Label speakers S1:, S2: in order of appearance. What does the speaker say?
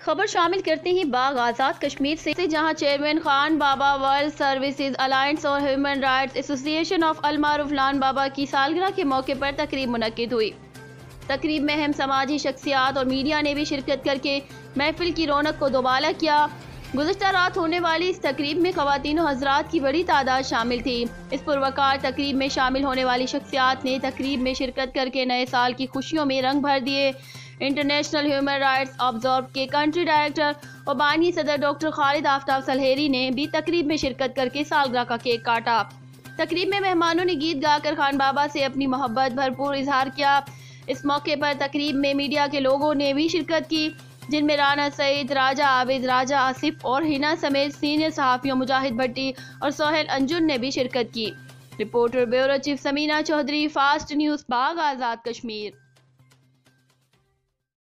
S1: खबर शामिल करते ही बाग आज़ाद कश्मीर से, जहां चेयरमैन खान बाबा वर्ल्ड सर्विसेज अलायंस और ह्यूमन राइट्स एसोसिएशन ऑफ अल-मारूफ लान बाबा की सालगिरह के मौके पर तकरीब मुनक्किद हुई। तकरीब में अहम समाजी शख्सियात और मीडिया ने भी शिरकत करके महफिल की रौनक को दोबाला किया। गुज़श्ता रात होने वाली इस तकरीब में ख़वातीन और हज़रात की बड़ी तादाद शामिल थी। इस पुरवकार तकरीब में शामिल होने वाली शख्सियात ने तकरीब में शिरकत करके नए साल की खुशियों में रंग भर दिए। इंटरनेशनल ह्यूमन राइट्स ऑब्जर्व के कंट्री डायरेक्टर और बानी सदर डॉक्टर खालिद आफ्ताब सलहेरी ने भी तकरीब में शिरकत करके सालगिरह का केक काटा। तकरीब में मेहमानों ने गीत गाकर खान बाबा से अपनी मोहब्बत भरपूर इजहार किया। इस मौके पर तकरीब में मीडिया के लोगों ने भी शिरकत की, जिनमें राना सईद, राजा आबिद, राजा आसिफ और हिना समेत सीनियर सहाफ़ियों मुजाहिद भट्टी और सोहेल अंजुन ने भी शिरकत की। Reporter bureau chief Samina Chaudhary, Fast News, Bagh Azad Kashmir.